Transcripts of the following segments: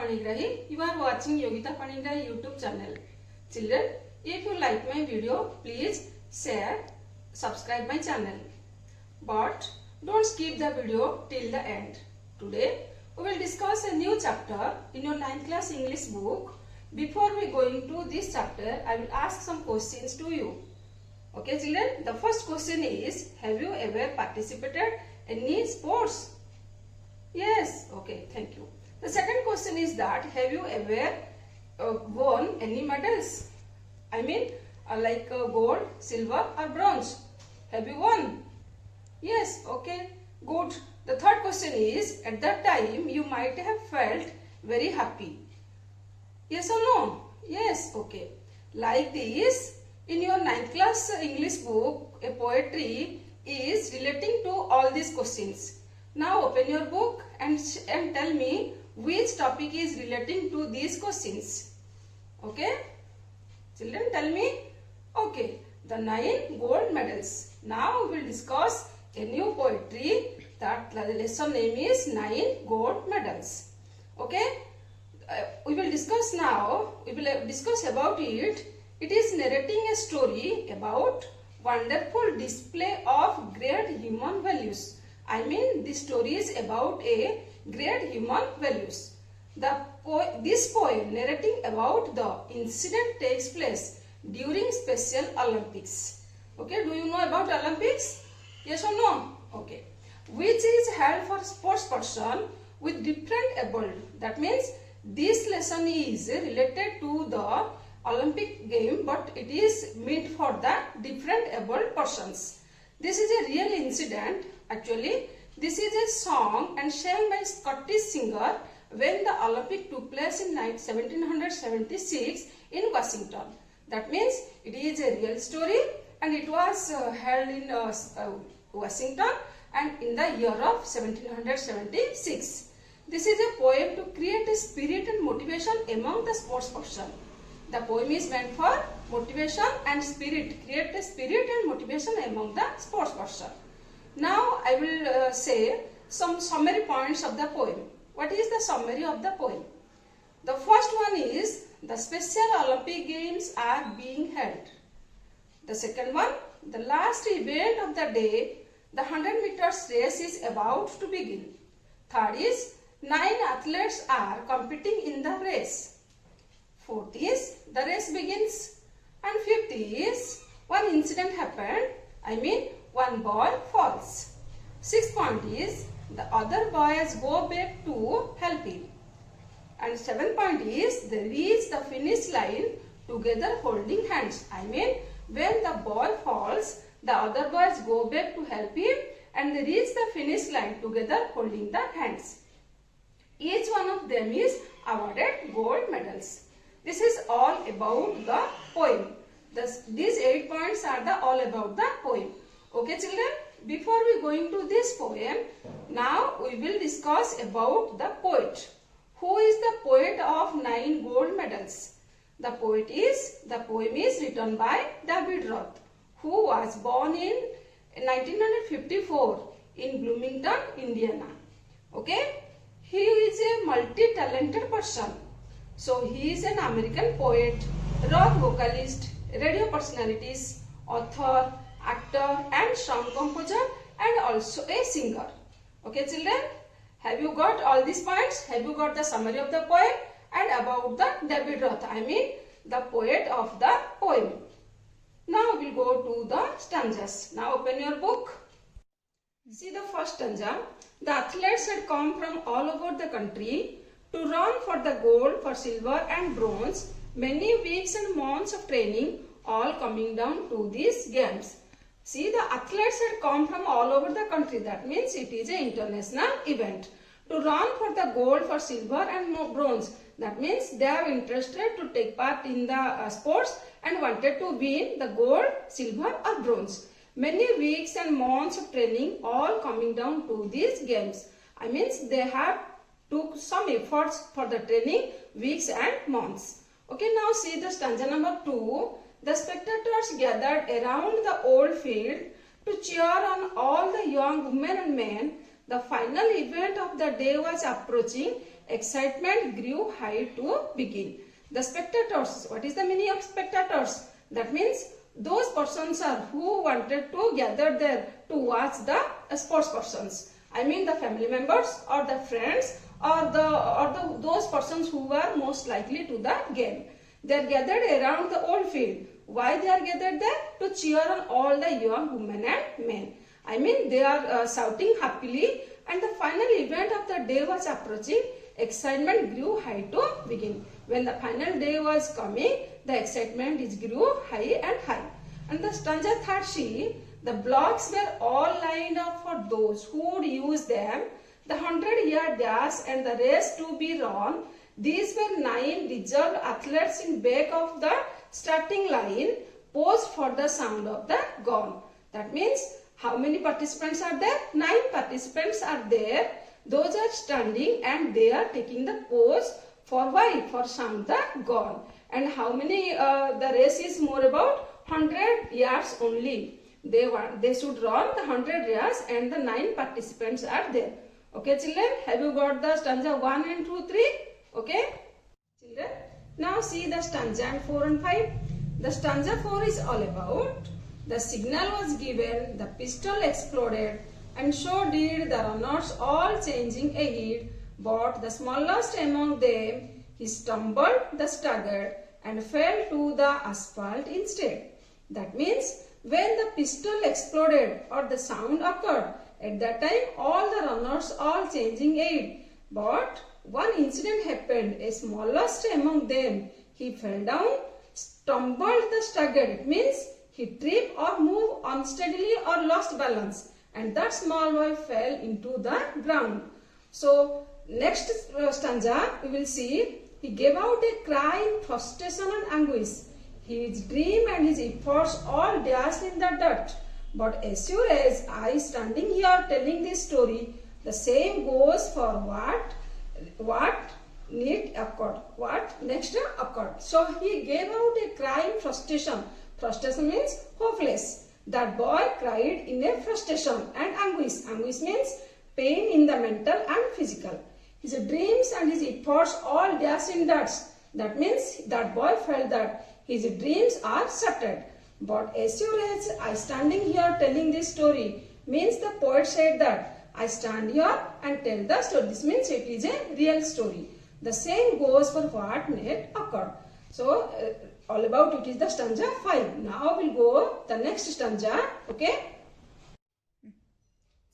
Panigrahy. You are watching Yogita Panigrahy YouTube channel. Children, if you like my video, please share, subscribe my channel. But don't skip the video till the end. Today, we will discuss a new chapter in your 9th class English book. Before we going to this chapter, I will ask some questions to you. Okay children, the first question is, have you ever participated in any sports? Yes, okay, thank you. The second question is that, have you ever won any medals? I mean like gold, silver or bronze. Have you won? Yes, okay, good. The third question is, at that time you might have felt very happy. Yes or no? Yes, okay. Like this, in your 9th class English book, a poetry is relating to all these questions. Now open your book and tell me which topic is relating to these questions. Okay? Children, tell me. Okay. The 9 gold medals. Now we will discuss a new poetry. That lesson name is 9 gold medals. Okay? We will discuss now. We will discuss about it. It is narrating a story about wonderful display of great human values. I mean, this story is about a great human values. This poem narrating about the incident takes place during Special Olympics. Okay, do you know about Olympics? Yes or no? Okay. Which is held for sports person with different able. That means this lesson is related to the Olympic game, but it is meant for the different able persons. This is a real incident. Actually, this is a song and sang by Scottish singer when the Olympic took place in 1776 in Washington. That means it is a real story and it was held in Washington and in the year of 1776. This is a poem to create a spirit and motivation among the sports person. The poem is meant for motivation and spirit, create a spirit and motivation among the sports person. Now I will say some summary points of the poem. What is the summary of the poem? The first one is, the Special Olympic Games are being held. The second one, the last event of the day, the 100 meters race is about to begin. Third is, 9 athletes are competing in the race. Fourth is, the race begins. And fifth is, one incident happened, I mean one boy falls. Sixth point is, the other boys go back to help him. And seventh point is, they reach the finish line together holding hands. I mean, when the boy falls, the other boys go back to help him and they reach the finish line together holding the hands. Each one of them is awarded gold medals. This is all about the poem. These 8 points are all about the poem. Okay children, before we go into this poem, now we will discuss about the poet. Who is the poet of 9 gold medals? The poem is written by Gabriel, who was born in 1954 in Bloomington, Indiana. Okay? He is a multi-talented person. So he is an American poet, rock vocalist, radio personalities, author, actor and song composer and also a singer. Okay children, have you got all these points? Have you got the summary of the poem and about the David Roth, I mean the poet of the poem. Now we will go to the stanzas. Now open your book. See the first stanza. The athletes had come from all over the country to run for the gold, for silver and bronze. Many weeks and months of training, all coming down to these games. See, the athletes had come from all over the country. That means it is an international event. To run for the gold, for silver and bronze. That means they are interested to take part in the sports and wanted to win the gold, silver or bronze. Many weeks and months of training, all coming down to these games. I means they have took some efforts for the training, weeks and months. Okay, now see the stanza number 2. The spectators gathered around the old field to cheer on all the young women and men. The final event of the day was approaching. Excitement grew high to begin. The spectators, what is the meaning of spectators? That means those persons are who wanted to gather there to watch the sports persons. I mean the family members or the friends or those persons who were most likely to the game. They are gathered around the old field. Why they are gathered there? To cheer on all the young women and men. I mean they are shouting happily, and the final event of the day was approaching. Excitement grew high to begin. When the final day was coming, the excitement grew high and high. And the stanza third she, the blocks were all lined up for those who would use them. The 100-yard dash and the race to be run. These were 9 reserved athletes in back of the starting line, posed for the sound of the gong. That means how many participants are there? 9 participants are there. Those are standing and they are taking the pose for why? For sound the gong. And how many? The race is more about 100 yards only. They should run the 100 yards and the 9 participants are there. Okay, children, have you got the stanza 1 and 2, 3? Okay, children. Now see the stanza 4 and 5. The stanza 4 is all about the signal was given, the pistol exploded, and so did the runners, all changing ahead. But the smallest among them, he stumbled, staggered, and fell to the asphalt instead. That means when the pistol exploded or the sound occurred, at that time all the runners all changing aid. But one incident happened. A smallest among them, he fell down, stumbled, staggered. It means he tripped or moved unsteadily or lost balance, and that small boy fell into the ground. So next stanza we will see, he gave out a cry in frustration and anguish. His dream and his efforts all dashed in the dirt. But as sure as I standing here telling this story, the same goes for what next occurred. So he gave out a cry in frustration. Frustration means hopeless. That boy cried in a frustration, and anguish. Anguish means pain in the mental and physical. His dreams and his efforts all dashed in dirt. That means that boy felt that his dreams are shattered. But as sure as I standing here telling this story, means the poet said that I stand here and tell the story. This means it is a real story. The same goes for what net occurred. So all about it is the stanza 5. Now we'll go the next stanza. Okay,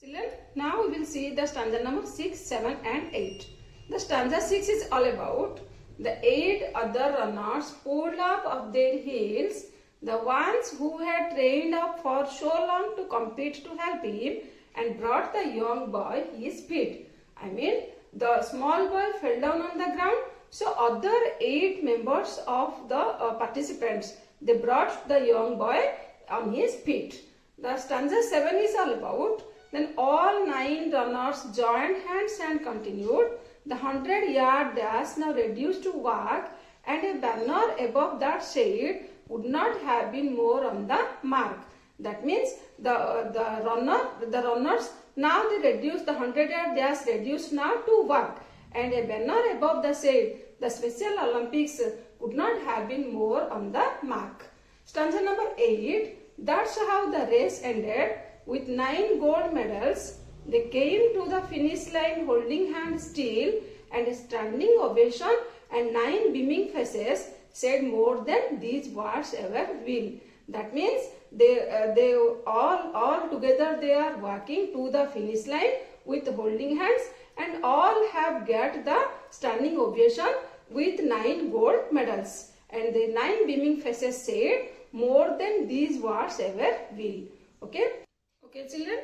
children, now we will see the stanza number 6, 7 and 8. The stanza 6 is all about the 8 other runners pulled up of their heels, the ones who had trained up for so long to compete to help him, and brought the young boy his feet. I mean the small boy fell down on the ground. So other 8 members of the participants, they brought the young boy on his feet. The stanza 7 is all about, then all 9 runners joined hands and continued. The 100-yard dash now reduced to walk, and a banner above that said would not have been more on the mark. That means the runners now they reduced the 100-yard dash reduced now to walk, and a banner above the said the Special Olympics would not have been more on the mark. Stanza number 8, that's how the race ended with 9 gold medals. They came to the finish line holding hands still, and a standing ovation and 9 beaming faces said more than these words ever will. That means they all together they are walking to the finish line with holding hands, and all have get the standing ovation with 9 gold medals, and the 9 beaming faces said more than these words ever will. Okay, children,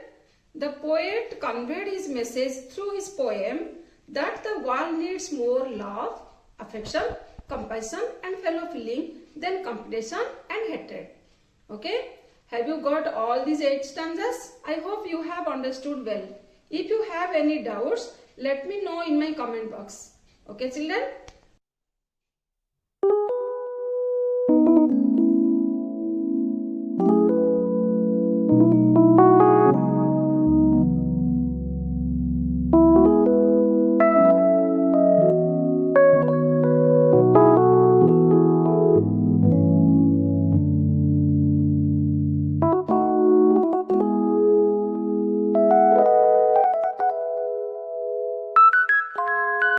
the poet conveyed his message through his poem that the world needs more love, affection, compassion and fellow feeling than competition and hatred. Okay, have you got all these 8 stanzas? I hope you have understood well. If you have any doubts, let me know in my comment box. Okay, children.